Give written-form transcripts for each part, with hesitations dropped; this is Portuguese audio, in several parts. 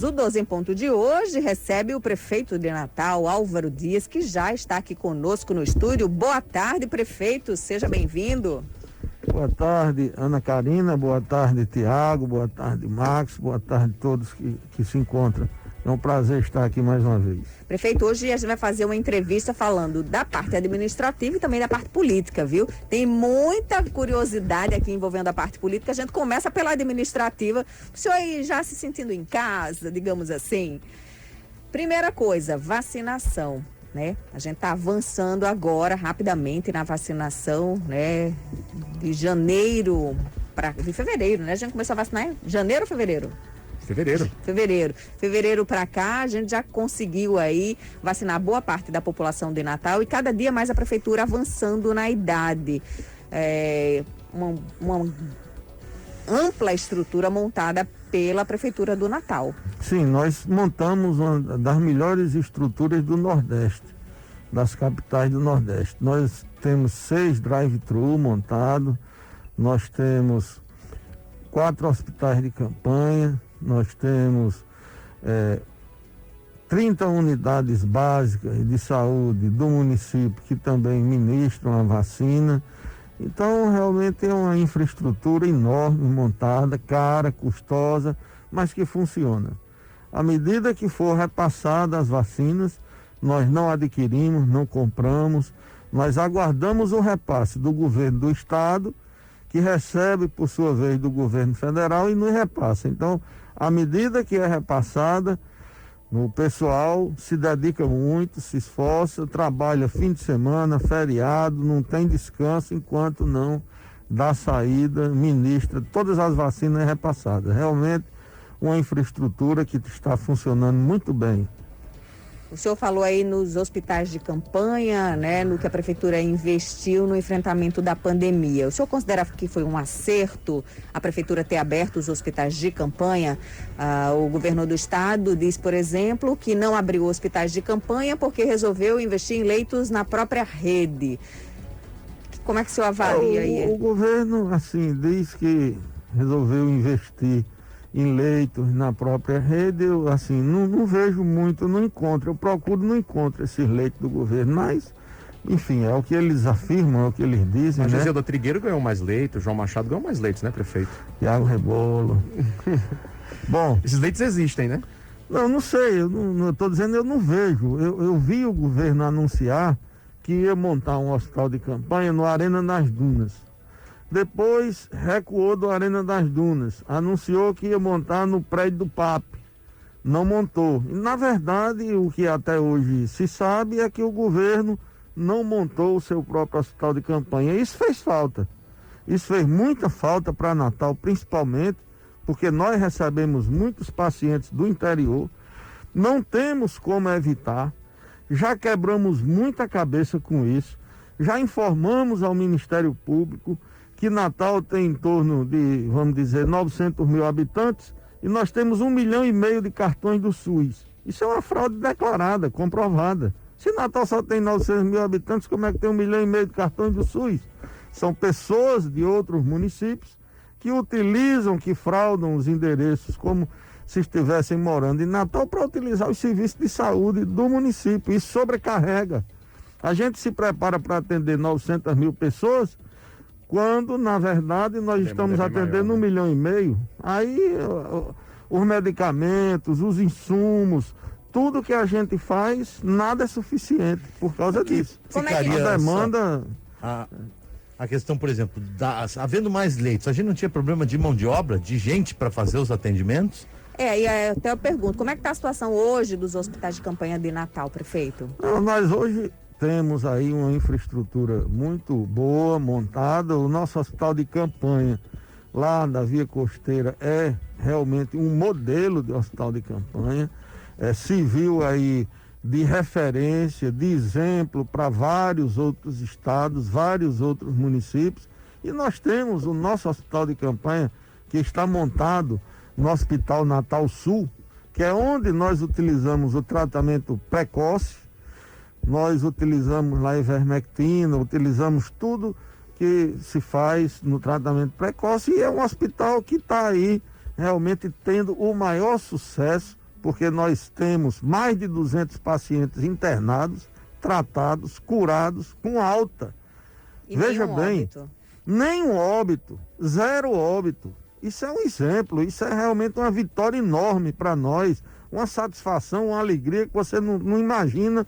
O 12 em Ponto de hoje recebe o prefeito de Natal, Álvaro Dias, que já está aqui conosco no estúdio. Boa tarde, prefeito, seja bem-vindo. Boa tarde, Ana Karina, boa tarde, Tiago, boa tarde, Max, boa tarde a todos que se encontram. É um prazer estar aqui mais uma vez. Prefeito, hoje a gente vai fazer uma entrevista falando da parte administrativa e também da parte política, viu? Tem muita curiosidade aqui envolvendo a parte política. A gente começa pela administrativa. O senhor aí já se sentindo em casa, digamos assim. Primeira coisa, vacinação, né? A gente está avançando agora rapidamente na vacinação, né? De janeiro de fevereiro, né? A gente começou a vacinar em janeiro ou fevereiro? Fevereiro para cá, a gente já conseguiu aí vacinar boa parte da população de Natal e cada dia mais a prefeitura avançando na idade. Uma ampla estrutura montada pela prefeitura do Natal. Sim, nós montamos uma das melhores estruturas do Nordeste, das capitais do Nordeste. Nós temos 6 drive-thru montados, nós temos 4 hospitais de campanha, nós temos 30 unidades básicas de saúde do município que também ministram a vacina. Então, realmente é uma infraestrutura enorme, montada, cara, custosa, mas que funciona. À medida que for repassada as vacinas, nós não adquirimos, não compramos, nós aguardamos o repasse do governo do estado, que recebe, por sua vez, do governo federal e nos repassa. Então, à medida que é repassada, o pessoal se dedica muito, se esforça, trabalha fim de semana, feriado, não tem descanso enquanto não dá saída, ministra todas as vacinas repassadas. Realmente uma infraestrutura que está funcionando muito bem. O senhor falou aí nos hospitais de campanha, né, no que a prefeitura investiu no enfrentamento da pandemia. O senhor considera que foi um acerto a prefeitura ter aberto os hospitais de campanha? O governo do estado diz, por exemplo, que não abriu hospitais de campanha porque resolveu investir em leitos na própria rede. Como é que o senhor avalia aí? O governo, assim, diz que resolveu investir em leitos na própria rede. Eu, assim, não vejo muito, não encontro, eu procuro, não encontro esses leitos do governo, mas, enfim, é o que eles afirmam, é o que eles dizem, Mas né? José do Trigueiro ganhou mais leitos, João Machado ganhou mais leitos, né, prefeito? Tiago Rebolo. Bom, esses leitos existem, né? Não sei, eu estou dizendo, eu não vejo. Eu vi o governo anunciar que ia montar um hospital de campanha no Arena das Dunas. Depois recuou do Arena das Dunas, anunciou que ia montar no prédio do PAP, não montou. E, na verdade, o que até hoje se sabe é que o governo não montou o seu próprio hospital de campanha. Isso fez falta, isso fez muita falta para Natal, principalmente porque nós recebemos muitos pacientes do interior, não temos como evitar, já quebramos muita cabeça com isso, já informamos ao Ministério Público que Natal tem em torno de, vamos dizer, 900 mil habitantes e nós temos 1,5 milhão de cartões do SUS. Isso é uma fraude declarada, comprovada. Se Natal só tem 900 mil habitantes, como é que tem 1,5 milhão de cartões do SUS? São pessoas de outros municípios que utilizam, que fraudam os endereços como se estivessem morando em Natal para utilizar os serviços de saúde do município. Isso sobrecarrega. A gente se prepara para atender 900 mil pessoas, quando, na verdade, nós estamos atendendo 1,5 milhão. Aí, os medicamentos, os insumos, tudo que a gente faz, nada é suficiente por causa disso. Ficaria a demanda... A questão, por exemplo, havendo mais leitos, a gente não tinha problema de mão de obra, de gente para fazer os atendimentos? E até eu pergunto, como é que está a situação hoje dos hospitais de campanha de Natal, prefeito? Nós hoje temos aí uma infraestrutura muito boa, montada. O nosso hospital de campanha lá da Via Costeira é realmente um modelo de hospital de campanha, civil aí de referência, de exemplo para vários outros estados, vários outros municípios. E nós temos o nosso hospital de campanha que está montado no Hospital Natal Sul, que é onde nós utilizamos o tratamento precoce. Nós utilizamos lá ivermectina, utilizamos tudo que se faz no tratamento precoce e é um hospital que está aí realmente tendo o maior sucesso porque nós temos mais de 200 pacientes internados, tratados, curados, com alta. E Veja nenhum bem, óbito. nenhum óbito, 0 óbito. Isso é um exemplo, isso é realmente uma vitória enorme para nós, uma satisfação, uma alegria que você não imagina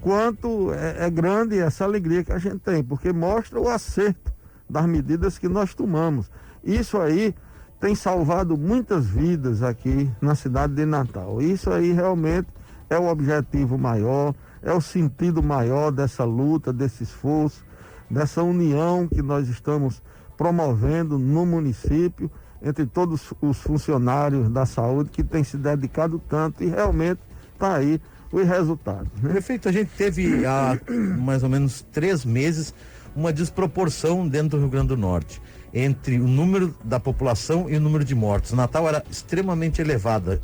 quanto é grande essa alegria que a gente tem, porque mostra o acerto das medidas que nós tomamos. Isso aí tem salvado muitas vidas aqui na cidade de Natal. Isso aí realmente é o objetivo maior, é o sentido maior dessa luta, desse esforço, dessa união que nós estamos promovendo no município, entre todos os funcionários da saúde que têm se dedicado tanto, e realmente está aí os resultados, né? Prefeito, a gente teve há mais ou menos 3 meses uma desproporção dentro do Rio Grande do Norte entre o número da população e o número de mortos. Natal era extremamente elevada,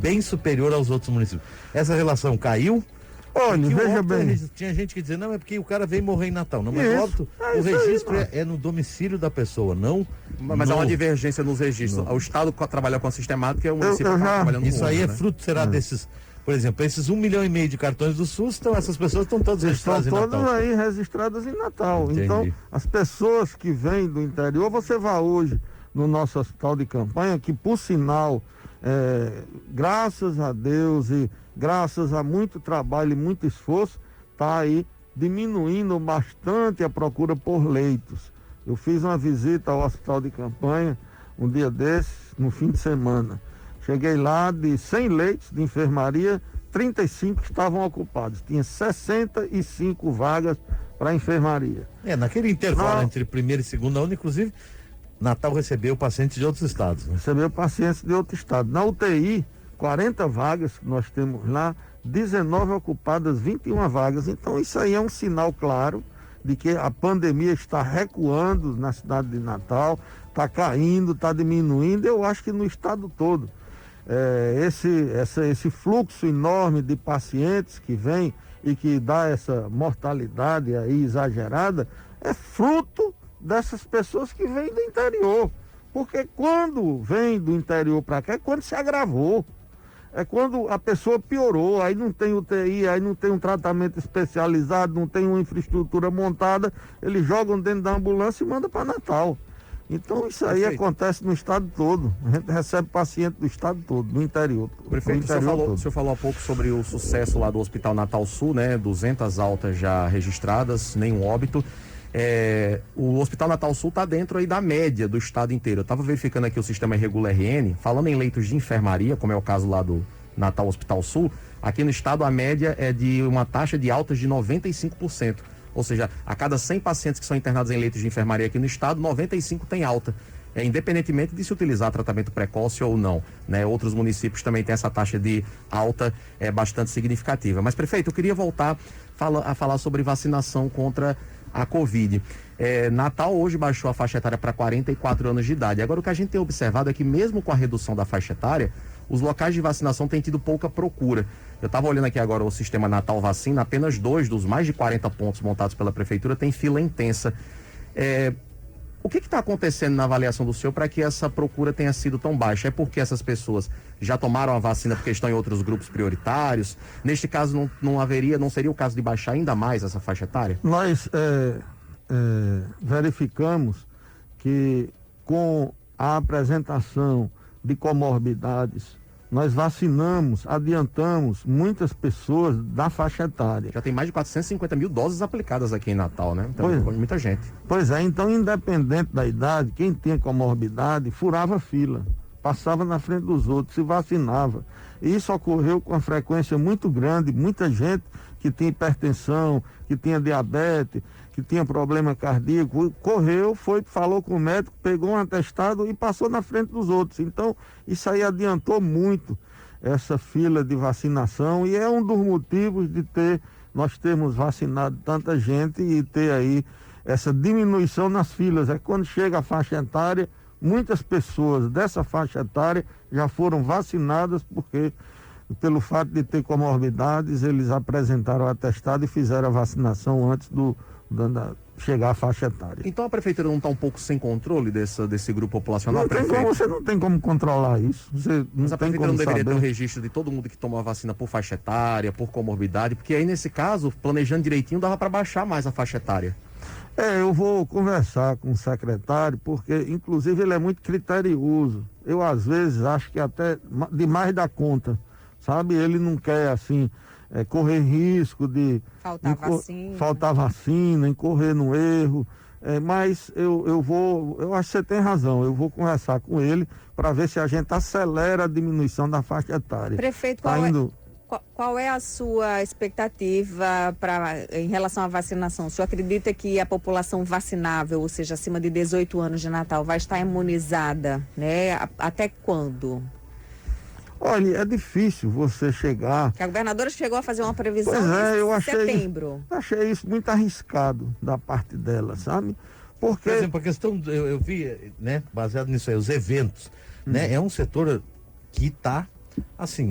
bem superior aos outros municípios. Essa relação caiu? Olha, veja óbito, bem. Tinha gente que dizia, não, é porque o cara veio morrer em Natal. Não, mas Isso, o óbito, é o isso aí, registro mano. é no domicílio da pessoa, não. Mas há uma divergência nos registros. O Estado trabalha com a sistemática e o município está trabalhando com Isso aí outra, é fruto, será desses, por exemplo, esses 1,5 milhão de cartões do SUS, então essas pessoas estão todas Estão registradas em todas Natal. aí registradas em Natal. Entendi. Então, as pessoas que vêm do interior, você vai hoje no nosso hospital de campanha, que por sinal, graças a Deus e graças a muito trabalho e muito esforço, está aí diminuindo bastante a procura por leitos. Eu fiz uma visita ao hospital de campanha um dia desses, no fim de semana. Cheguei lá, de 100 leitos de enfermaria, 35 estavam ocupados. Tinha 65 vagas para enfermaria. Naquele intervalo Não. entre primeira e segunda onda, inclusive, Natal recebeu pacientes de outros estados, né? Recebeu pacientes de outro estado. Na UTI, 40 vagas que nós temos lá, 19 ocupadas, 21 vagas. Então isso aí é um sinal claro de que a pandemia está recuando na cidade de Natal, está caindo, está diminuindo, eu acho que no estado todo. Esse fluxo enorme de pacientes que vem e que dá essa mortalidade aí exagerada, é fruto dessas pessoas que vêm do interior. Porque quando vem do interior para cá, é quando se agravou. É quando a pessoa piorou, aí não tem UTI, aí não tem um tratamento especializado, não tem uma infraestrutura montada, eles jogam dentro da ambulância e mandam para Natal. Então isso aí Prefeito, acontece no estado todo. A gente recebe paciente do estado todo, do interior. Prefeito, do interior o senhor falou há pouco sobre o sucesso lá do Hospital Natal Sul, né? 200 altas já registradas, nenhum óbito. O Hospital Natal Sul está dentro aí da média do estado inteiro. Eu estava verificando aqui o sistema Regula RN, falando em leitos de enfermaria, como é o caso lá do Natal Hospital Sul, aqui no estado a média é de uma taxa de altas de 95%. Ou seja, a cada 100 pacientes que são internados em leitos de enfermaria aqui no estado, 95 tem alta. Independentemente de se utilizar tratamento precoce ou não, né? Outros municípios também têm essa taxa de alta bastante significativa. Mas, prefeito, eu queria voltar a falar sobre vacinação contra a Covid. Natal hoje baixou a faixa etária para 44 anos de idade. Agora, o que a gente tem observado é que mesmo com a redução da faixa etária, os locais de vacinação têm tido pouca procura. Eu estava olhando aqui agora o sistema Natal Vacina, apenas 2 dos mais de 40 pontos montados pela prefeitura têm fila intensa. O que está acontecendo na avaliação do senhor para que essa procura tenha sido tão baixa? É porque essas pessoas já tomaram a vacina porque estão em outros grupos prioritários? Neste caso, não seria o caso de baixar ainda mais essa faixa etária? Nós verificamos que com a apresentação de comorbidades, nós vacinamos, adiantamos muitas pessoas da faixa etária. Já tem mais de 450 mil doses aplicadas aqui em Natal, né? Então, Pois. muita gente. Pois é, então independente da idade, quem tinha comorbidade furava fila, passava na frente dos outros, se vacinava. E isso ocorreu com uma frequência muito grande, muita gente que tinha hipertensão, que tinha diabetes, que tinha problema cardíaco, correu, falou com o médico, pegou um atestado e passou na frente dos outros. Então, isso aí adiantou muito essa fila de vacinação e é um dos motivos de nós termos vacinado tanta gente e ter aí essa diminuição nas filas. É quando chega a faixa etária, muitas pessoas dessa faixa etária já foram vacinadas porque, pelo fato de ter comorbidades, eles apresentaram o atestado e fizeram a vacinação antes do chegar à faixa etária. Então a prefeitura não está um pouco sem controle desse grupo populacional? Você não tem como controlar isso. Mas a prefeitura não deveria ter um saber. registro de todo mundo que tomou a vacina por faixa etária, por comorbidade, porque aí nesse caso, planejando direitinho, dava para baixar mais a faixa etária. Eu vou conversar com o secretário, porque inclusive ele é muito criterioso. Eu às vezes acho que até demais da conta, sabe? Ele não quer assim correr risco de faltar vacina, incorrer no erro. Mas eu acho que você tem razão, eu vou conversar com ele para ver se a gente acelera a diminuição da faixa etária. Prefeito, qual é a sua expectativa em relação à vacinação? O senhor acredita que a população vacinável, ou seja, acima de 18 anos de Natal, vai estar imunizada, né? Até quando? Olha, é difícil você chegar... A governadora chegou a fazer uma previsão em setembro. Achei isso muito arriscado da parte dela, sabe? Porque... Por exemplo, a questão, eu vi, né, baseado nisso aí, os eventos, né? É um setor que está, assim,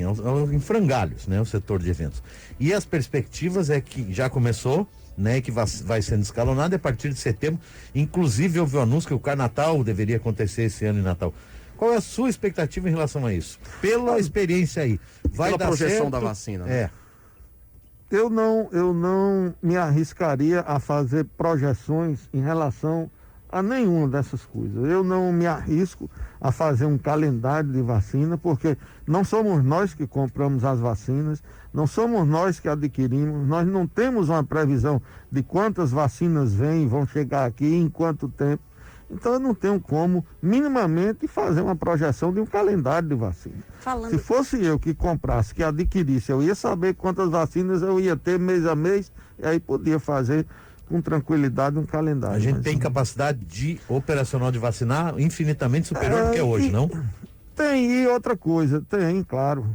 em frangalhos, né? O setor de eventos. E as perspectivas é que já começou, né? Que vai sendo escalonado e a partir de setembro, inclusive houve o anúncio que o Carnatal deveria acontecer esse ano em Natal. Qual é a sua expectativa em relação a isso? Pela experiência aí, vai pela dar projeção certo? Da vacina. Né? Eu não me arriscaria a fazer projeções em relação a nenhuma dessas coisas. Eu não me arrisco a fazer um calendário de vacina, porque não somos nós que compramos as vacinas, não somos nós que adquirimos, nós não temos uma previsão de quantas vacinas vêm e vão chegar aqui, em quanto tempo. Então eu não tenho como minimamente fazer uma projeção de um calendário de vacina. Se fosse eu que comprasse, que adquirisse, eu ia saber quantas vacinas eu ia ter mês a mês, e aí podia fazer com tranquilidade um calendário. A gente tem capacidade operacional de vacinar infinitamente superior do que é hoje, não? Tem, e outra coisa, claro.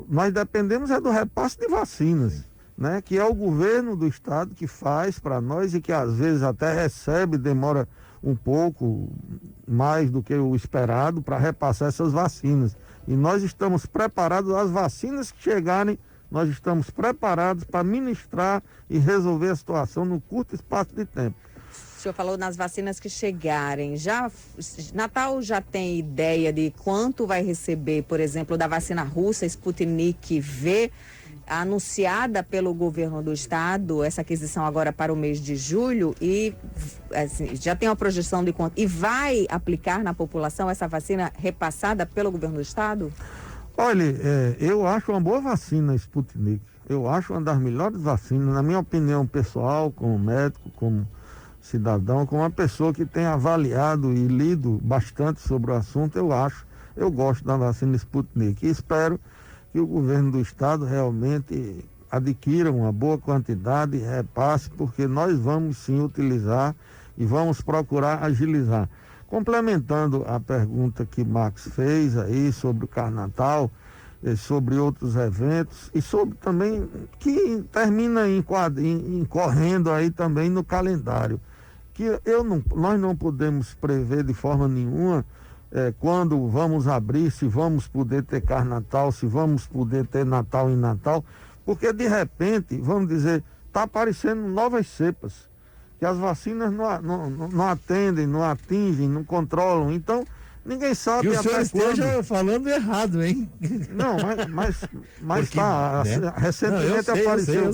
Nós dependemos do repasse de vacinas, né? Que é o governo do estado que faz para nós e que às vezes até recebe, demora um pouco mais do que o esperado para repassar essas vacinas. E nós estamos preparados, as vacinas que chegarem, nós estamos preparados para ministrar e resolver a situação no curto espaço de tempo. O senhor falou nas vacinas que chegarem. Natal já tem ideia de quanto vai receber, por exemplo, da vacina russa Sputnik V, anunciada pelo governo do estado, essa aquisição agora para o mês de julho, e assim, já tem uma projeção de quanto? E vai aplicar na população essa vacina repassada pelo governo do estado? Olha, eu acho uma boa vacina a Sputnik. Eu acho uma das melhores vacinas, na minha opinião pessoal, como médico, como cidadão, como uma pessoa que tem avaliado e lido bastante sobre o assunto, eu gosto da vacina Sputnik. E espero que o governo do estado realmente adquira uma boa quantidade e repasse, porque nós vamos sim utilizar e vamos procurar agilizar. Complementando a pergunta que Max fez aí sobre o Carnatal, sobre outros eventos e sobre também que termina incorrendo aí também no calendário, que nós não podemos prever de forma nenhuma quando vamos abrir, se vamos poder ter Carnatal, se vamos poder ter Natal em Natal, porque de repente, vamos dizer, está aparecendo novas cepas, que as vacinas não atendem, não atingem, não controlam, então ninguém sabe até quando. Que o senhor esteja falando errado, hein? Não, mas tá, né? Recentemente apareceu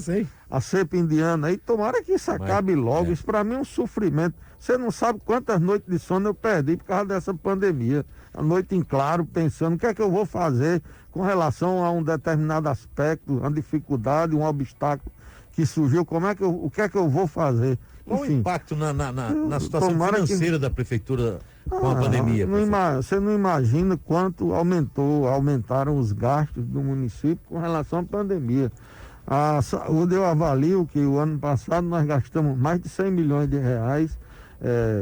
a cepa indiana aí, tomara que isso acabe logo, isso para mim é um sofrimento. Você não sabe quantas noites de sono eu perdi por causa dessa pandemia. A noite em claro, pensando o que é que eu vou fazer com relação a um determinado aspecto, uma dificuldade, um obstáculo que surgiu, o que é que eu vou fazer? Qual o impacto na situação financeira da prefeitura com a pandemia? Você não imagina quanto aumentaram os gastos do município com relação à pandemia. A saúde, eu avalio que o ano passado nós gastamos mais de 100 milhões de reais,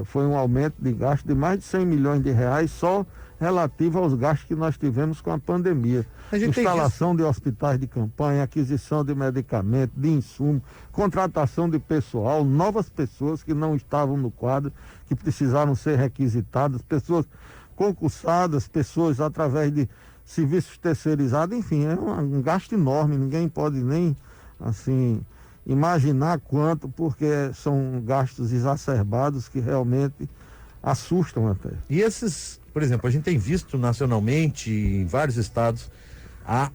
foi um aumento de gasto de mais de 100 milhões de reais só relativo aos gastos que nós tivemos com a pandemia. Instalação de hospitais de campanha, aquisição de medicamentos, de insumos, contratação de pessoal, novas pessoas que não estavam no quadro, que precisaram ser requisitadas, pessoas concursadas, pessoas através de serviços terceirizados, enfim, é um gasto enorme, ninguém pode nem, assim, imaginar quanto, porque são gastos exacerbados que realmente assustam até. E esses, por exemplo, a gente tem visto nacionalmente em vários estados há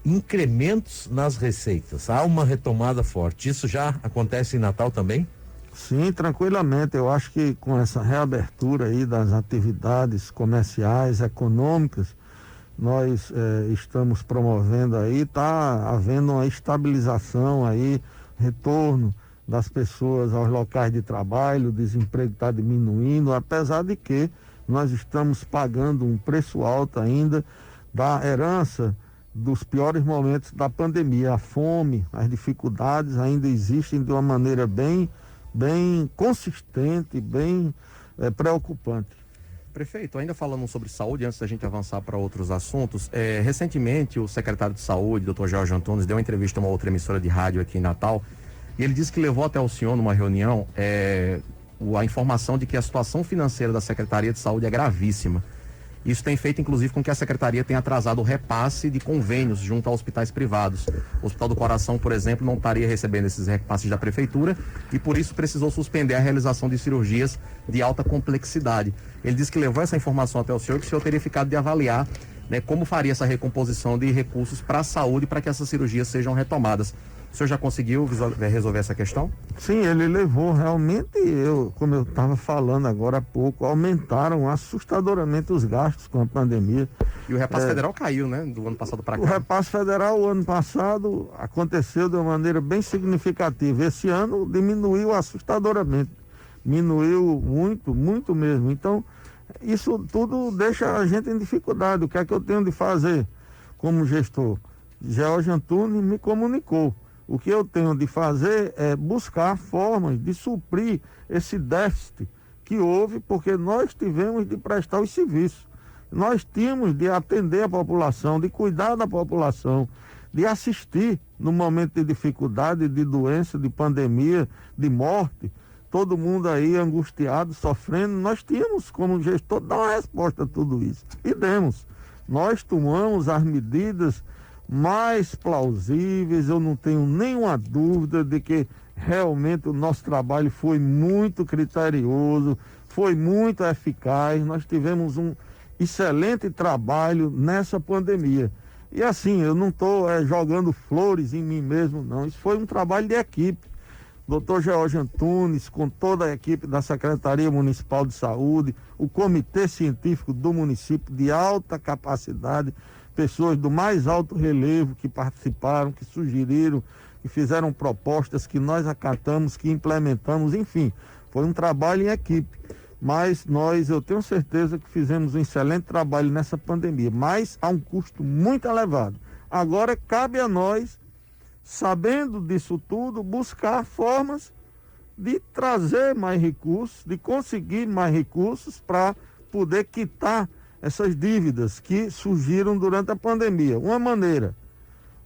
incrementos nas receitas, há uma retomada forte. Isso já acontece em Natal também? Sim, tranquilamente. Eu acho que com essa reabertura aí das atividades comerciais, econômicas, nós estamos promovendo aí, está havendo uma estabilização aí, retorno das pessoas aos locais de trabalho, o desemprego está diminuindo, apesar de que nós estamos pagando um preço alto ainda da herança dos piores momentos da pandemia. A fome, as dificuldades ainda existem de uma maneira bem consistente, bem preocupante. Prefeito, ainda falando sobre saúde, antes da gente avançar para outros assuntos, recentemente o secretário de saúde, Dr. Jorge Antunes, deu uma entrevista a uma outra emissora de rádio aqui em Natal, e ele disse que levou até o senhor numa reunião a informação de que a situação financeira da Secretaria de Saúde é gravíssima. Isso tem feito, inclusive, com que a Secretaria tenha atrasado o repasse de convênios junto a hospitais privados. O Hospital do Coração, por exemplo, não estaria recebendo esses repasses da Prefeitura e, por isso, precisou suspender a realização de cirurgias de alta complexidade. Ele disse que levou essa informação até o senhor, que o senhor teria ficado de avaliar, né, como faria essa recomposição de recursos para a saúde para que essas cirurgias sejam retomadas. O senhor já conseguiu resolver essa questão? Sim, ele levou realmente, como eu estava falando agora há pouco, aumentaram assustadoramente os gastos com a pandemia. E o repasse federal caiu, né, do ano passado para cá. O repasse federal, o ano passado, aconteceu de uma maneira bem significativa. Esse ano diminuiu assustadoramente. Diminuiu muito, muito mesmo. Então, isso tudo deixa a gente em dificuldade. O que é que eu tenho de fazer como gestor? Jorge Antunes me comunicou. O que eu tenho de fazer é buscar formas de suprir esse déficit que houve, porque nós tivemos de prestar os serviços. Nós tínhamos de atender a população, de cuidar da população, de assistir no momento de dificuldade, de doença, de pandemia, de morte. Todo mundo aí angustiado, sofrendo. Nós tínhamos, como gestor, dar uma resposta a tudo isso. E demos. Nós tomamos as medidas mais plausíveis, eu não tenho nenhuma dúvida de que realmente o nosso trabalho foi muito criterioso, foi muito eficaz, nós tivemos um excelente trabalho nessa pandemia. E assim, eu não estou jogando flores em mim mesmo, não, isso foi um trabalho de equipe. Dr. Jorge Antunes, com toda a equipe da Secretaria Municipal de Saúde, o Comitê Científico do município de alta capacidade, pessoas do mais alto relevo que participaram, que sugeriram, que fizeram propostas que nós acatamos, que implementamos, enfim, foi um trabalho em equipe. Mas eu tenho certeza que fizemos um excelente trabalho nessa pandemia, mas a um custo muito elevado. Agora cabe a nós, sabendo disso tudo, buscar formas de trazer mais recursos, de conseguir mais recursos para poder quitar essas dívidas que surgiram durante a pandemia. Uma maneira,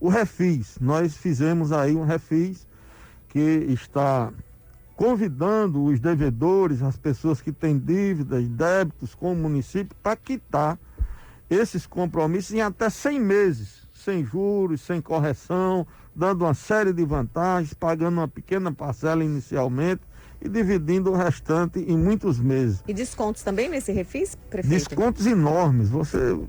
o refis. Nós fizemos aí um refis que está convidando os devedores, as pessoas que têm dívidas, débitos com o município, para quitar esses compromissos em até 100 meses, sem juros, sem correção, dando uma série de vantagens, pagando uma pequena parcela inicialmente e dividindo o restante em muitos meses. E descontos também nesse refis, prefeito? Descontos enormes. Você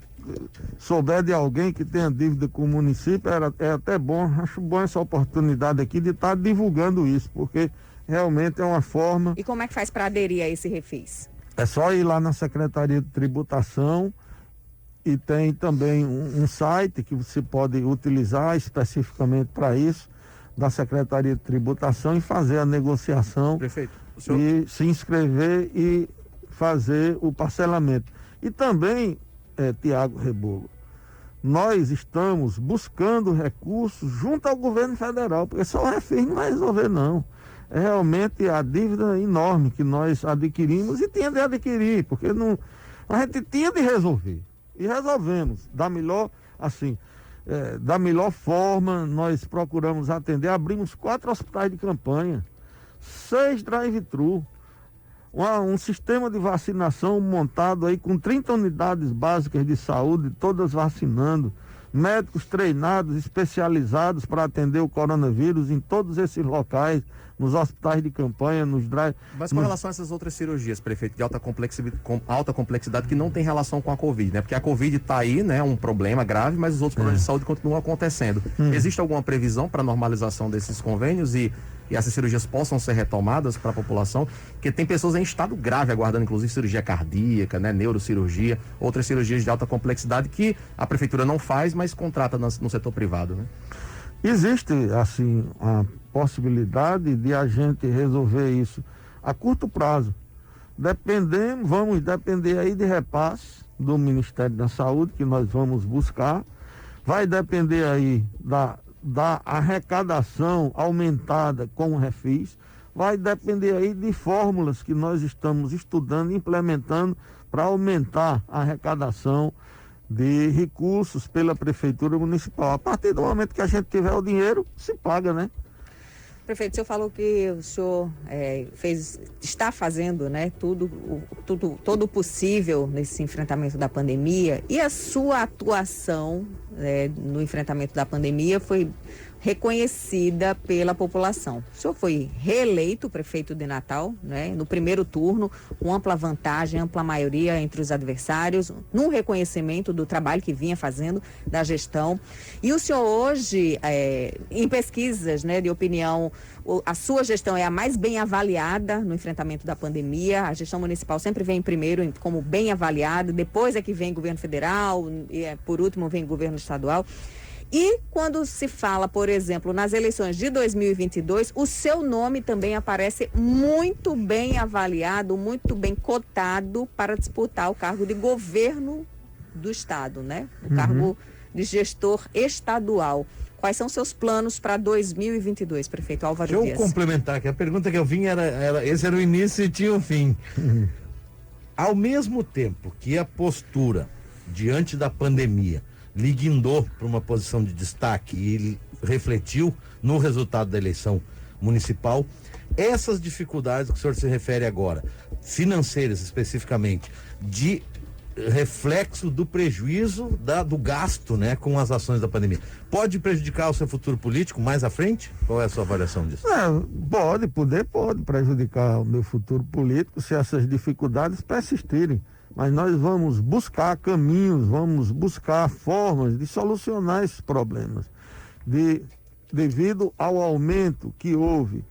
souber de alguém que tenha dívida com o município, é até bom, acho bom essa oportunidade aqui de estar divulgando isso, porque realmente é uma forma... E como é que faz para aderir a esse refis? É só ir lá na Secretaria de Tributação e tem também um site que você pode utilizar especificamente para isso, da Secretaria de Tributação, e fazer a negociação. Prefeito, o senhor... e se inscrever e fazer o parcelamento. E também, Tiago Rebolo, nós estamos buscando recursos junto ao governo federal, porque só o refis não vai resolver, não. É realmente a dívida enorme que nós adquirimos e tinha de adquirir, porque não, a gente tinha de resolver. E resolvemos da melhor, assim, da melhor forma. Nós procuramos atender, abrimos 4 hospitais de campanha, 6 drive-thru, um sistema de vacinação montado aí com 30 unidades básicas de saúde, todas vacinando. médicos treinados, especializados para atender o coronavírus em todos esses locais, nos hospitais de campanha, nos drive. Mas com relação a essas outras cirurgias, prefeito, de alta complexidade que não tem relação com a Covid, né? Porque a Covid está aí, né? Um problema grave, mas os outros problemas de saúde continuam acontecendo. Existe alguma previsão para normalização desses convênios e essas cirurgias possam ser retomadas para a população? Porque tem pessoas em estado grave aguardando, inclusive, cirurgia cardíaca, né? Neurocirurgia, outras cirurgias de alta complexidade que a prefeitura não faz, mas contrata no setor privado, né? Existe, assim, a possibilidade de a gente resolver isso a curto prazo. Vamos depender aí de repasse do Ministério da Saúde, que nós vamos buscar. Vai depender aí da arrecadação aumentada com o Refis. Vai depender aí de fórmulas que nós estamos estudando, implementando para aumentar a arrecadação de recursos pela Prefeitura Municipal. A partir do momento que a gente tiver o dinheiro, se paga, né? Prefeito, o senhor falou que o senhor está fazendo, né, todo o possível nesse enfrentamento da pandemia, e a sua atuação no enfrentamento da pandemia foi reconhecida pela população. O senhor foi reeleito prefeito de Natal, né, no primeiro turno, com ampla vantagem, ampla maioria entre os adversários, num reconhecimento do trabalho que vinha fazendo, da gestão. E o senhor hoje, em pesquisas, né, de opinião, a sua gestão é a mais bem avaliada no enfrentamento da pandemia. A gestão municipal sempre vem primeiro como bem avaliada, depois é que vem governo federal, e por último vem governo estadual. E quando se fala, por exemplo, nas eleições de 2022, o seu nome também aparece muito bem avaliado, muito bem cotado para disputar o cargo de governo do estado, né? O cargo de gestor estadual. Quais são seus planos para 2022, prefeito Álvaro Dias? Deixa eu complementar, que a pergunta que eu vim esse era o início e tinha o fim. Ao mesmo tempo que a postura diante da pandemia lhe guindou para uma posição de destaque e refletiu no resultado da eleição municipal, essas dificuldades que o senhor se refere agora, financeiras especificamente, de reflexo do prejuízo do gasto, né, com as ações da pandemia, pode prejudicar o seu futuro político mais à frente? Qual é a sua avaliação disso? Pode prejudicar o meu futuro político se essas dificuldades persistirem. Mas nós vamos buscar caminhos, vamos buscar formas de solucionar esses problemas. Devido ao aumento que houve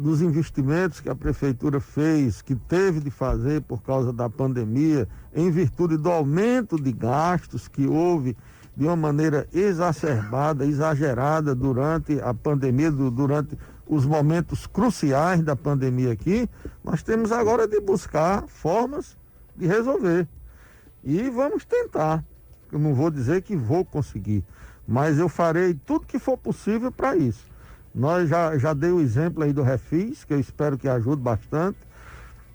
dos investimentos que a Prefeitura fez, que teve de fazer por causa da pandemia, em virtude do aumento de gastos que houve de uma maneira exacerbada, exagerada durante a pandemia, durante os momentos cruciais da pandemia aqui, nós temos agora de buscar formas de resolver. E vamos tentar. Eu não vou dizer que vou conseguir, mas eu farei tudo que for possível para isso. Nós já dei o exemplo aí do Refis, que eu espero que ajude bastante.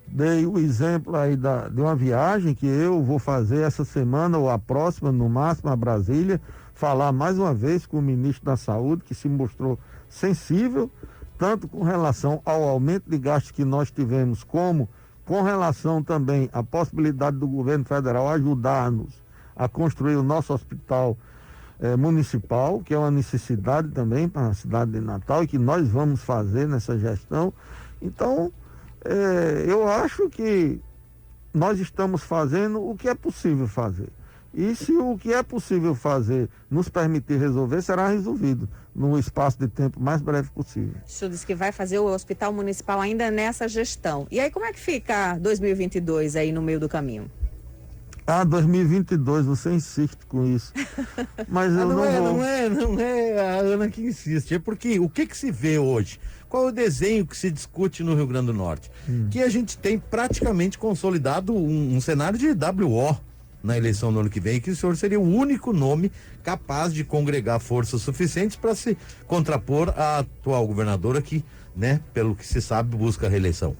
Dei o exemplo aí de uma viagem que eu vou fazer essa semana ou a próxima, no máximo, a Brasília, falar mais uma vez com o ministro da Saúde, que se mostrou sensível, tanto com relação ao aumento de gastos que nós tivemos, como com relação também à possibilidade do governo federal ajudar-nos a construir o nosso hospital municipal, que é uma necessidade também para a cidade de Natal e que nós vamos fazer nessa gestão. Então, eu acho que nós estamos fazendo o que é possível fazer. E se o que é possível fazer nos permitir resolver, será resolvido no espaço de tempo mais breve possível. O senhor disse que vai fazer o hospital municipal ainda nessa gestão. E aí, como é que fica 2022 aí no meio do caminho? 2022, você insiste com isso. Mas eu não vou. Não é a Ana que insiste. É porque o que se vê hoje? Qual é o desenho que se discute no Rio Grande do Norte? Que a gente tem praticamente consolidado um cenário de WO na eleição do ano que vem, que o senhor seria o único nome capaz de congregar forças suficientes para se contrapor à atual governadora que, né, pelo que se sabe, busca a reeleição.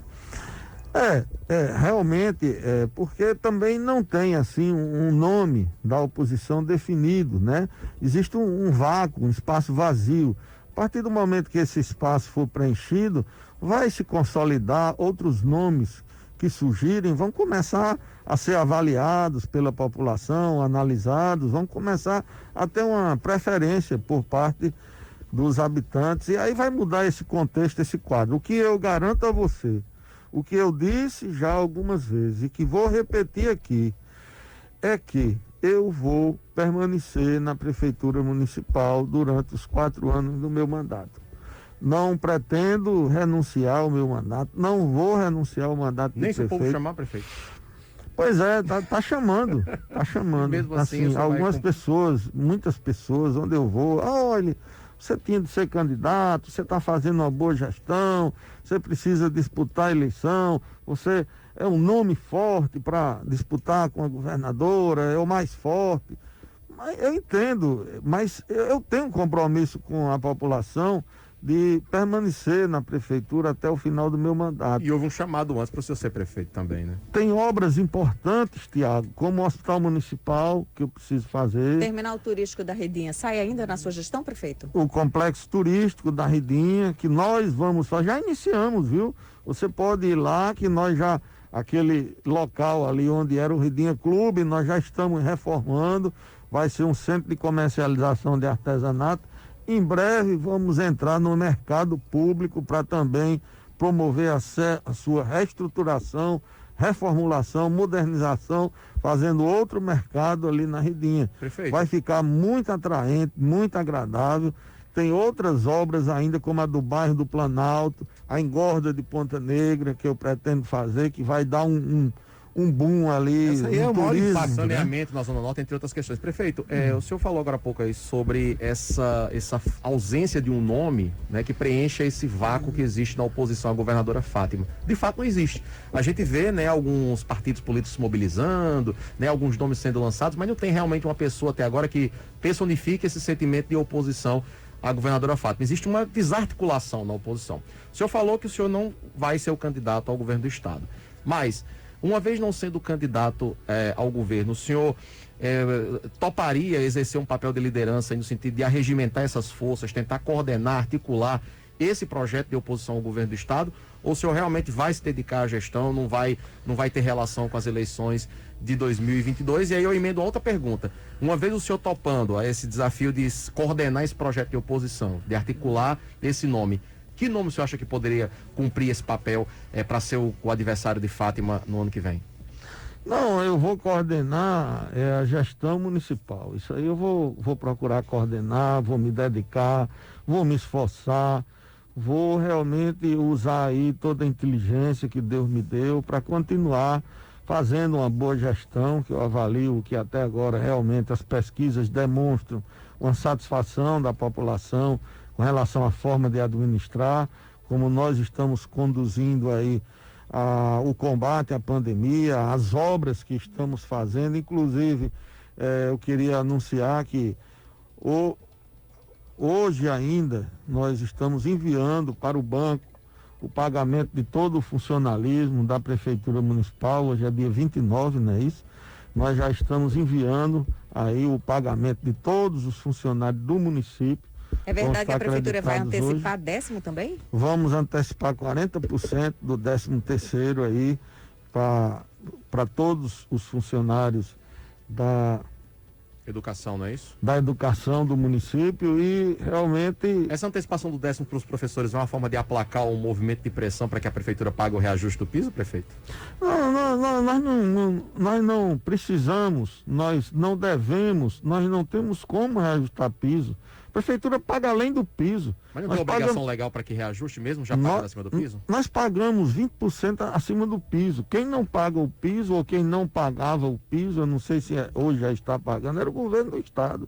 Realmente, porque também não tem assim um nome da oposição definido, né? Existe um vácuo, um espaço vazio. A partir do momento que esse espaço for preenchido, vai se consolidar outros nomes que surgirem vão começar a ser avaliados pela população, analisados, vão começar a ter uma preferência por parte dos habitantes, e aí vai mudar esse contexto, esse quadro. O que eu garanto a você, o que eu disse já algumas vezes e que vou repetir aqui, é que eu vou permanecer na Prefeitura Municipal durante os 4 anos do meu mandato. Não pretendo renunciar ao meu mandato, não vou renunciar ao mandato de prefeito. Nem se o povo chamar, prefeito. Pois é, tá chamando, tá chamando. Mesmo assim, algumas pessoas, muitas pessoas, onde eu vou, olha, você tinha de ser candidato, você está fazendo uma boa gestão, você precisa disputar a eleição, você é um nome forte para disputar com a governadora, é o mais forte. Mas eu entendo, mas eu tenho um compromisso com a população de permanecer na prefeitura até o final do meu mandato. E houve um chamado antes para o senhor ser prefeito também, né? Tem obras importantes, Tiago, como o Hospital Municipal, que eu preciso fazer. Terminal turístico da Redinha sai ainda na sua gestão, prefeito? O complexo turístico da Redinha, que nós vamos fazer, já iniciamos, viu? Você pode ir lá, que nós já, aquele local ali onde era o Redinha Clube, nós já estamos reformando, vai ser um centro de comercialização de artesanato. Em breve vamos entrar no mercado público para também promover a sua reestruturação, reformulação, modernização, fazendo outro mercado ali na Redinha. Perfeito. Vai ficar muito atraente, muito agradável. Tem outras obras ainda, como a do bairro do Planalto, a engorda de Ponta Negra, que eu pretendo fazer, que vai dar um boom ali. Essa aí é o maior impacto, saneamento na Zona Norte, entre outras questões. Prefeito, o senhor falou agora há pouco aí sobre essa ausência de um nome, né, que preencha esse vácuo que existe na oposição à governadora Fátima. De fato não existe. A gente vê, né, alguns partidos políticos se mobilizando, né, alguns nomes sendo lançados, mas não tem realmente uma pessoa até agora que personifique esse sentimento de oposição à governadora Fátima. Existe uma desarticulação na oposição. O senhor falou que o senhor não vai ser o candidato ao governo do estado, mas uma vez não sendo candidato ao governo, o senhor toparia exercer um papel de liderança no sentido de arregimentar essas forças, tentar coordenar, articular esse projeto de oposição ao governo do estado? Ou o senhor realmente vai se dedicar à gestão, não vai ter relação com as eleições de 2022? E aí eu emendo outra pergunta. Uma vez o senhor topando esse desafio de coordenar esse projeto de oposição, de articular esse nome, que nome o senhor acha que poderia cumprir esse papel para ser o adversário de Fátima no ano que vem? Não, eu vou coordenar a gestão municipal. Isso aí eu vou procurar coordenar, vou me dedicar, vou me esforçar, vou realmente usar aí toda a inteligência que Deus me deu para continuar fazendo uma boa gestão, que eu avalio que até agora realmente as pesquisas demonstram uma satisfação da população com relação à forma de administrar, como nós estamos conduzindo aí o combate à pandemia, as obras que estamos fazendo. Inclusive, eu queria anunciar que hoje ainda nós estamos enviando para o banco o pagamento de todo o funcionalismo da Prefeitura Municipal. Hoje é dia 29, não é isso? Nós já estamos enviando aí o pagamento de todos os funcionários do município. É verdade que a Prefeitura vai antecipar 10º também? Vamos antecipar 40% do 13º aí para todos os funcionários da educação, não é isso? Da educação do município. E realmente essa antecipação do 10º para os professores é uma forma de aplacar um movimento de pressão para que a prefeitura pague o reajuste do piso, prefeito? Nós não precisamos, nós não devemos, nós não temos como reajustar piso. A prefeitura paga além do piso. Mas não tem obrigação legal para que reajuste mesmo, já pagando acima do piso? Nós pagamos 20% acima do piso. Quem não paga o piso, ou quem não pagava o piso, eu não sei se hoje já está pagando, era o governo do estado.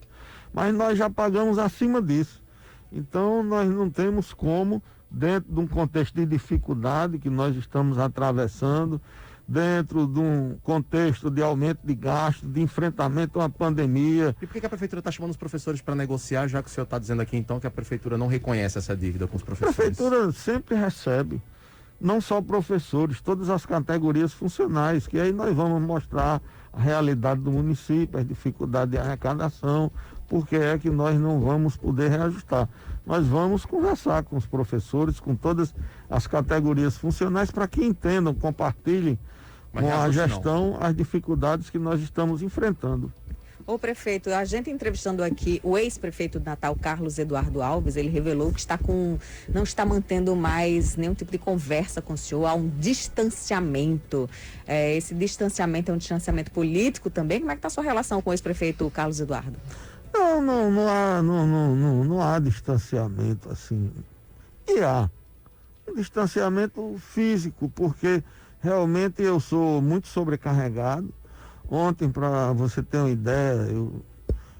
Mas nós já pagamos acima disso. Então nós não temos como, dentro de um contexto de dificuldade que nós estamos atravessando, dentro de um contexto de aumento de gasto, de enfrentamento a uma pandemia. E por que a prefeitura está chamando os professores para negociar, já que o senhor está dizendo aqui então que a prefeitura não reconhece essa dívida com os professores? A prefeitura sempre recebe, não só professores, todas as categorias funcionais, que aí nós vamos mostrar a realidade do município, as dificuldades de arrecadação, por que é que nós não vamos poder reajustar. Nós vamos conversar com os professores, com todas as categorias funcionais, para que entendam, compartilhem com a gestão as dificuldades que nós estamos enfrentando. Ô prefeito, a gente entrevistando aqui o ex-prefeito de Natal, Carlos Eduardo Alves, ele revelou que não está mantendo mais nenhum tipo de conversa com o senhor, há um distanciamento. Esse distanciamento é um distanciamento político também? Como é que está a sua relação com o ex-prefeito Carlos Eduardo? Não há distanciamento assim. E há um distanciamento físico, porque realmente eu sou muito sobrecarregado. Ontem, para você ter uma ideia, eu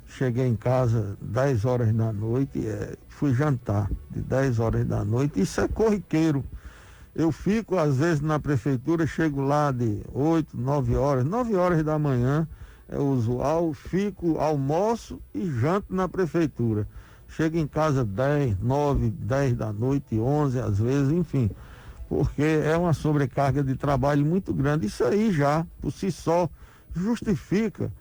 cheguei em casa 10 horas da noite, fui jantar de 10 horas da noite, isso é corriqueiro. Eu fico, às vezes, na prefeitura, chego lá de 8, 9 horas da manhã, é usual, fico, almoço e janto na prefeitura. Chego em casa 10, 9, 10 da noite, 11 às vezes, enfim, porque é uma sobrecarga de trabalho muito grande. Isso aí já, por si só, justifica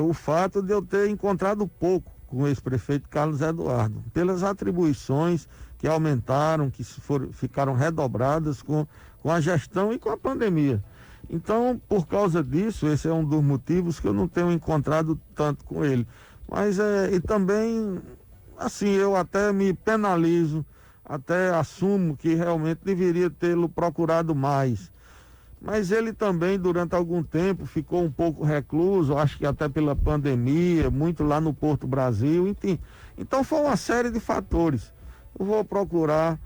o fato de eu ter encontrado pouco com o ex-prefeito Carlos Eduardo, pelas atribuições que aumentaram, que ficaram redobradas com a gestão e com a pandemia. Então, por causa disso, esse é um dos motivos que eu não tenho encontrado tanto com ele. Mas e também, assim, eu até me penalizo, até assumo que realmente deveria tê-lo procurado mais. Mas ele também, durante algum tempo, ficou um pouco recluso, acho que até pela pandemia, muito lá no Porto Brasil, enfim. Então foi uma série de fatores. Eu vou procurar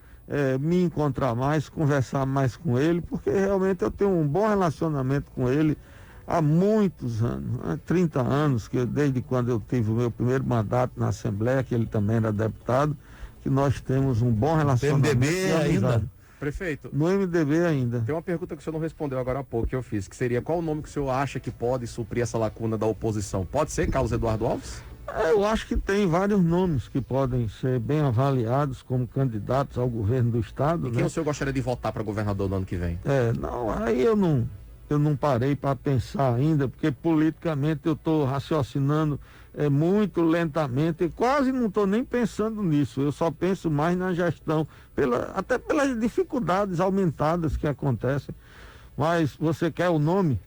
me encontrar mais, conversar mais com ele, porque realmente eu tenho um bom relacionamento com ele há muitos anos, 30 anos, desde quando eu tive o meu primeiro mandato na Assembleia, que ele também era deputado, que nós temos um bom relacionamento. MDB ainda? Prefeito, no MDB ainda. Tem uma pergunta que o senhor não respondeu agora há pouco, que eu fiz, que seria: qual o nome que o senhor acha que pode suprir essa lacuna da oposição? Pode ser Carlos Eduardo Alves? Eu acho que tem vários nomes que podem ser bem avaliados como candidatos ao governo do estado. E quem o senhor gostaria de votar para governador no ano que vem? Aí eu não parei para pensar ainda, porque politicamente eu estou raciocinando muito lentamente, quase não estou nem pensando nisso, eu só penso mais na gestão, até pelas dificuldades aumentadas que acontecem. Mas você quer o nome?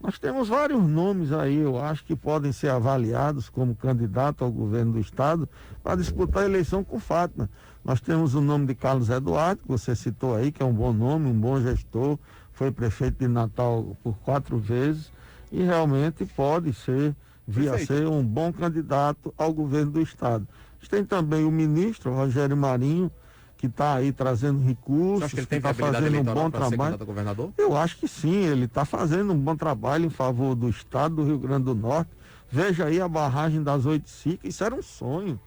Nós temos vários nomes aí, eu acho que podem ser avaliados como candidato ao governo do estado para disputar a eleição com Fátima. Nós temos o nome de Carlos Eduardo, que você citou aí, que é um bom nome, um bom gestor, foi prefeito de Natal por 4 vezes e realmente pode ser, vir a ser um bom candidato ao governo do estado. Tem também o ministro Rogério Marinho, que está aí trazendo recursos, que está fazendo um bom trabalho. Eu acho que sim, ele está fazendo um bom trabalho em favor do estado do Rio Grande do Norte. Veja aí a barragem das Oiticica, isso era um sonho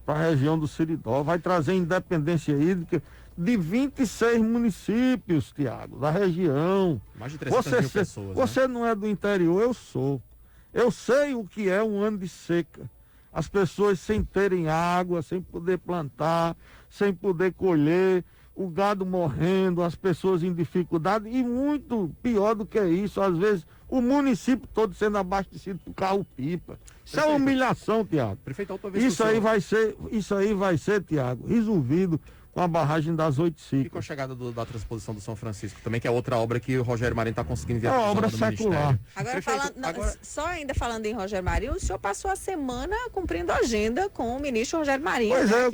para a região do Seridó. Vai trazer independência hídrica de 26 municípios, Tiago, da região. Mais de 300 mil pessoas. Você não é do interior, eu sou. Eu sei o que é um ano de seca. As pessoas sem terem água, sem poder plantar, sem poder colher, o gado morrendo, as pessoas em dificuldade e muito pior do que isso, às vezes o município todo sendo abastecido por carro-pipa. Isso é uma humilhação, Tiago. Prefeito, a outra vez isso aí vai ser, Tiago, resolvido com a barragem das Oiticica. E com a chegada da transposição do São Francisco também, que é outra obra que o Rogério Marinho está conseguindo viabilizar. É uma obra secular. Só ainda falando em Rogério Marinho, o senhor passou a semana cumprindo a agenda com o ministro Rogério Marinho. Pois eu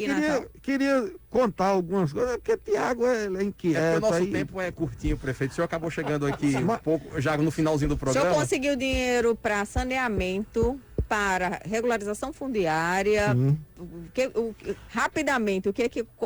queria contar algumas coisas, porque Tiago é inquieto. É porque o nosso tempo é curtinho, prefeito. O senhor acabou chegando aqui um pouco, já no finalzinho do programa. O senhor conseguiu dinheiro para saneamento, para regularização fundiária. Rapidamente,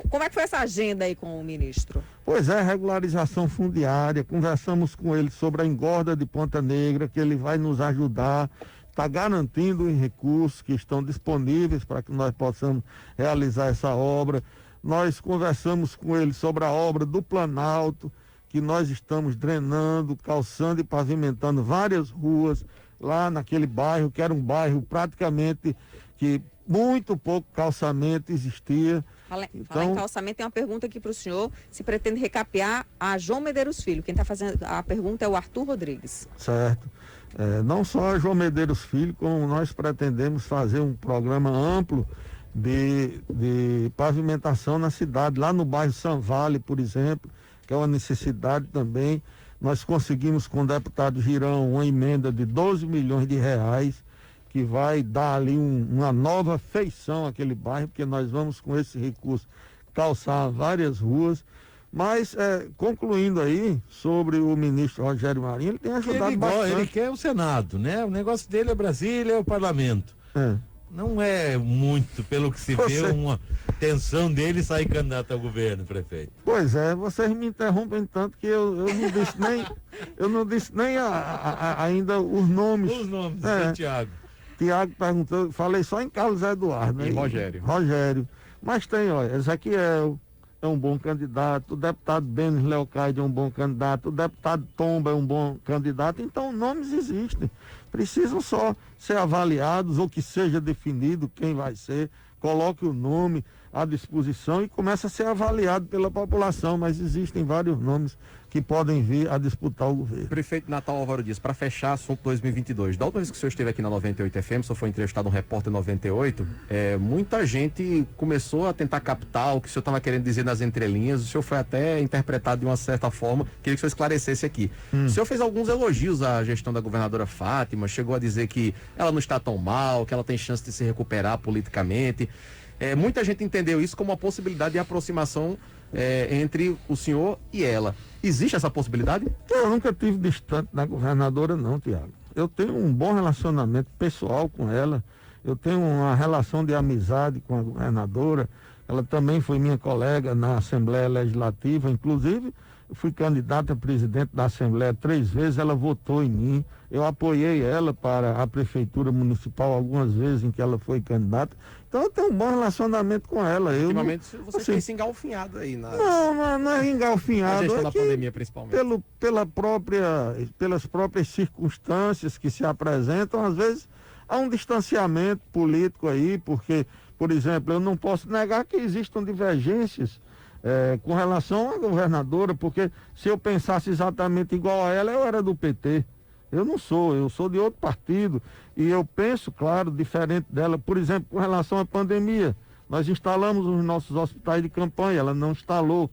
como é que foi essa agenda aí com o ministro? Pois é, regularização fundiária, conversamos com ele sobre a engorda de Ponta Negra, que ele vai nos ajudar, está garantindo os recursos que estão disponíveis para que nós possamos realizar essa obra. Nós conversamos com ele sobre a obra do Planalto, que nós estamos drenando, calçando e pavimentando várias ruas lá naquele bairro, que era um bairro praticamente que muito pouco calçamento existia. Falar em calçamento, tem uma pergunta aqui para o senhor, se pretende recapear a João Medeiros Filho. Quem está fazendo a pergunta é o Arthur Rodrigues. Certo. Não só a João Medeiros Filho, como nós pretendemos fazer um programa amplo de pavimentação na cidade, lá no bairro São Vale, por exemplo, que é uma necessidade também. Nós conseguimos com o deputado Girão uma emenda de 12 milhões de reais, que vai dar ali uma nova feição àquele bairro, porque nós vamos com esse recurso calçar várias ruas. Mas, concluindo aí, sobre o ministro Rogério Marinho, ele tem ajudado bastante. Ele quer o Senado, né? O negócio dele é Brasília, é o parlamento. Não é muito, pelo que se vê, uma tensão dele sair candidato ao governo, prefeito. Pois é, vocês me interrompem tanto que eu não disse nem ainda os nomes. Os nomes, Tiago. Tiago perguntou, falei só em Carlos Eduardo. E né? Rogério. Mas tem, olha, Ezequiel é um bom candidato, o deputado Benes Leocaide é um bom candidato, o deputado Tomba é um bom candidato, então nomes existem. Precisam só ser avaliados ou que seja definido quem vai ser, coloque o nome à disposição e comece a ser avaliado pela população, mas existem vários nomes que podem vir a disputar o governo. Prefeito Natal Álvaro Dias, para fechar assunto 2022, da última vez que o senhor esteve aqui na 98 FM, o senhor foi entrevistado um repórter 98, muita gente começou a tentar captar o que o senhor estava querendo dizer nas entrelinhas, o senhor foi até interpretado de uma certa forma, queria que o senhor esclarecesse aqui. O senhor fez alguns elogios à gestão da governadora Fátima, chegou a dizer que ela não está tão mal, que ela tem chance de se recuperar politicamente. Muita gente entendeu isso como uma possibilidade de aproximação entre o senhor e ela. Existe essa possibilidade? Eu nunca tive distante da governadora não, Tiago. Eu tenho um bom relacionamento pessoal com ela, eu tenho uma relação de amizade com a governadora, ela também foi minha colega na Assembleia Legislativa, inclusive eu fui candidato a presidente da Assembleia 3 vezes, ela votou em mim, eu apoiei ela para a Prefeitura Municipal algumas vezes em que ela foi candidata, então eu tenho um bom relacionamento com ela. Ultimamente você tem se engalfinhado aí não é engalfinhado. Na gestão da que pandemia, principalmente. Pelas próprias circunstâncias que se apresentam, às vezes há um distanciamento político aí, porque, por exemplo, eu não posso negar que existam divergências com relação à governadora, porque se eu pensasse exatamente igual a ela, eu era do PT. Eu não sou, eu sou de outro partido e eu penso, claro, diferente dela. Por exemplo, com relação à pandemia, nós instalamos os nossos hospitais de campanha, ela não instalou.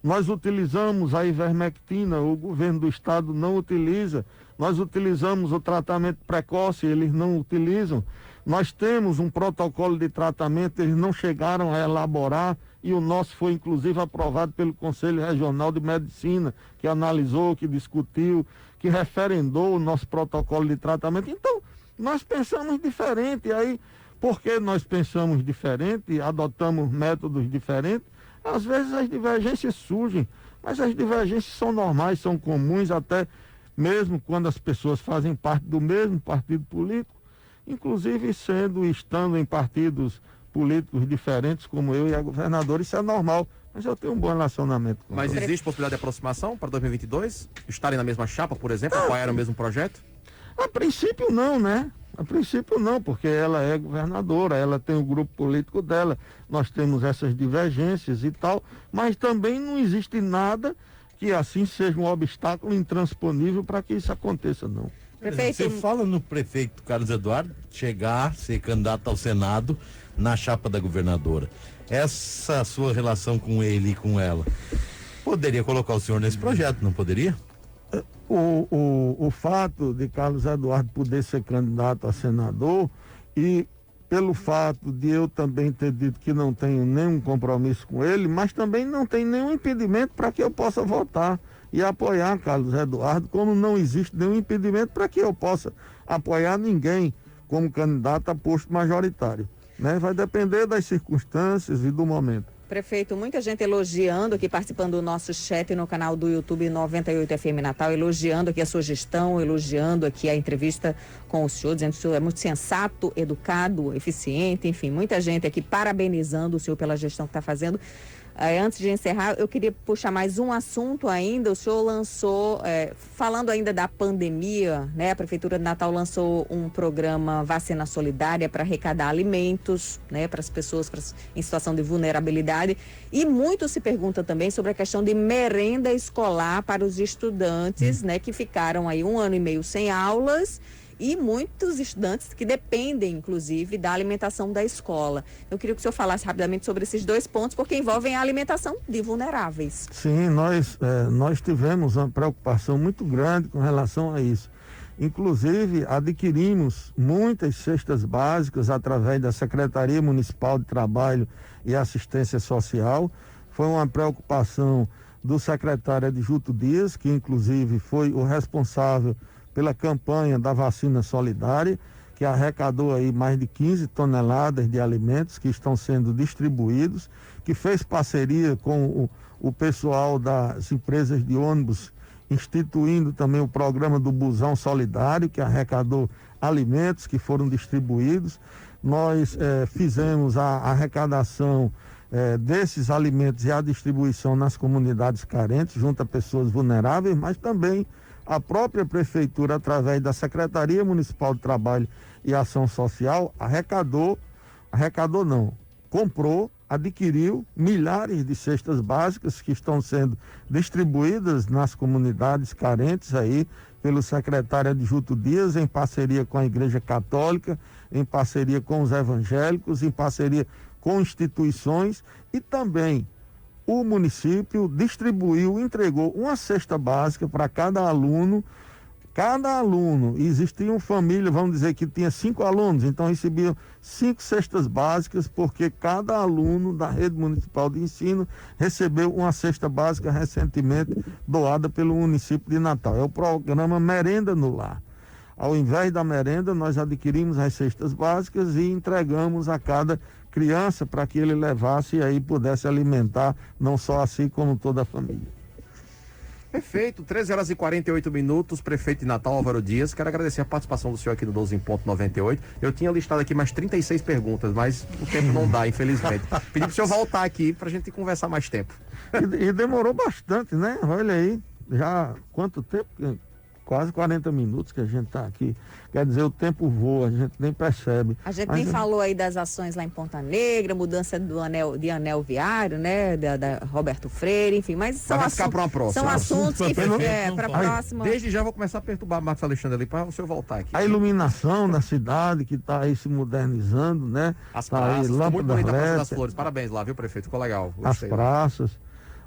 Nós utilizamos a ivermectina, o governo do estado não utiliza. Nós utilizamos o tratamento precoce, eles não utilizam. Nós temos um protocolo de tratamento, eles não chegaram a elaborar e o nosso foi inclusive aprovado pelo Conselho Regional de Medicina, que analisou, que discutiu, que referendou o nosso protocolo de tratamento. Então, nós pensamos diferente. E aí, porque nós pensamos diferente, adotamos métodos diferentes, às vezes as divergências surgem, mas as divergências são normais, são comuns, até mesmo quando as pessoas fazem parte do mesmo partido político, inclusive estando em partidos políticos diferentes, como eu e a governadora, isso é normal. Mas eu tenho um bom relacionamento com ela. Mas existe possibilidade de aproximação para 2022? Estarem na mesma chapa, por exemplo, apoiarem o mesmo projeto? A princípio não, né? A princípio não, porque ela é governadora, ela tem o grupo político dela, nós temos essas divergências e tal, mas também não existe nada que assim seja um obstáculo intransponível para que isso aconteça, não. Prefeito... Você fala no prefeito Carlos Eduardo chegar, ser candidato ao Senado na chapa da governadora. Essa sua relação com ele e com ela poderia colocar o senhor nesse projeto, não poderia? O fato de Carlos Eduardo poder ser candidato a senador e pelo fato de eu também ter dito que não tenho nenhum compromisso com ele, mas também não tem nenhum impedimento para que eu possa votar e apoiar Carlos Eduardo, como não existe nenhum impedimento para que eu possa apoiar ninguém como candidato a posto majoritário. Né? Vai depender das circunstâncias e do momento. Prefeito, muita gente elogiando aqui, participando do nosso chat no canal do YouTube 98 FM Natal, elogiando aqui a sua gestão, elogiando aqui a entrevista com o senhor, dizendo que o senhor é muito sensato, educado, eficiente, enfim, muita gente aqui parabenizando o senhor pela gestão que está fazendo. Antes de encerrar, eu queria puxar mais um assunto ainda. O senhor lançou, falando ainda da pandemia, né? A Prefeitura de Natal lançou um programa Vacina Solidária para arrecadar alimentos, né? Para as pessoas em situação de vulnerabilidade. E muito se pergunta também sobre a questão de merenda escolar para os estudantes, né? Que ficaram aí 1 ano e meio sem aulas. E muitos estudantes que dependem, inclusive, da alimentação da escola. Eu queria que o senhor falasse rapidamente sobre esses 2 pontos, porque envolvem a alimentação de vulneráveis. Sim, nós tivemos uma preocupação muito grande com relação a isso. Inclusive, adquirimos muitas cestas básicas através da Secretaria Municipal de Trabalho e Assistência Social. Foi uma preocupação do secretário Adjunto Dias, que inclusive foi o responsável pela campanha da vacina solidária, que arrecadou aí mais de 15 toneladas de alimentos que estão sendo distribuídos, que fez parceria com o pessoal das empresas de ônibus, instituindo também o programa do Busão Solidário, que arrecadou alimentos que foram distribuídos. Nós fizemos a arrecadação desses alimentos e a distribuição nas comunidades carentes, junto a pessoas vulneráveis, mas também a própria Prefeitura, através da Secretaria Municipal de Trabalho e Ação Social, comprou, adquiriu milhares de cestas básicas que estão sendo distribuídas nas comunidades carentes aí pelo secretário Adjunto Dias, em parceria com a Igreja Católica, em parceria com os evangélicos, em parceria com instituições, e também o município entregou uma cesta básica para cada aluno. Cada aluno, existiam famílias, vamos dizer que tinha 5 alunos, então recebiam 5 cestas básicas, porque cada aluno da rede municipal de ensino recebeu uma cesta básica recentemente doada pelo município de Natal. É o programa Merenda no Lar. Ao invés da merenda, nós adquirimos as cestas básicas e entregamos a cada criança para que ele levasse e aí pudesse alimentar não só a si, como toda a família. Perfeito, 13h48, prefeito de Natal, Álvaro Dias. Quero agradecer a participação do senhor aqui no 12 em ponto 98. Eu tinha listado aqui mais 36 perguntas, mas o tempo não dá, infelizmente. Pedi pro senhor voltar aqui pra gente conversar mais tempo. E demorou bastante, né? Olha aí, já quanto tempo? Quase 40 minutos que a gente está aqui. Quer dizer, o tempo voa, a gente nem percebe. A gente nem falou aí das ações lá em Ponta Negra, mudança de anel viário, né? Da Roberto Freire, enfim, mas são assuntos que para a próxima. Desde já vou começar a perturbar Marcos Alexandre ali para o senhor voltar aqui. A iluminação da cidade que está aí se modernizando, né? As tá praças, aí, ficou muito bonita a Praça das LED, Flores. Parabéns lá, viu, prefeito? Ficou legal. as praças.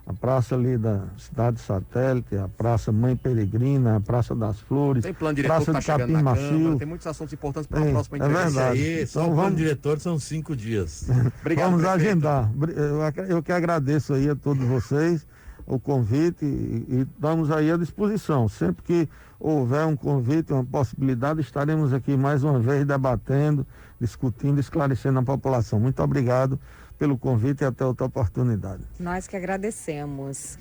A praça ali da cidade satélite, a praça Mãe Peregrina, a Praça das Flores, tem plano diretor praça que tá de chegando Capim na Macio. Câmara, tem muitos assuntos importantes para a próxima entrevista. É verdade. Aí, só o plano diretor são 5 dias. Obrigado, vamos prefeito. agendar. Eu que agradeço aí a todos vocês o convite e estamos aí à disposição. Sempre que houver um convite, uma possibilidade, estaremos aqui mais uma vez debatendo, discutindo, esclarecendo a população. Muito obrigado pelo convite e até outra oportunidade. Nós que agradecemos.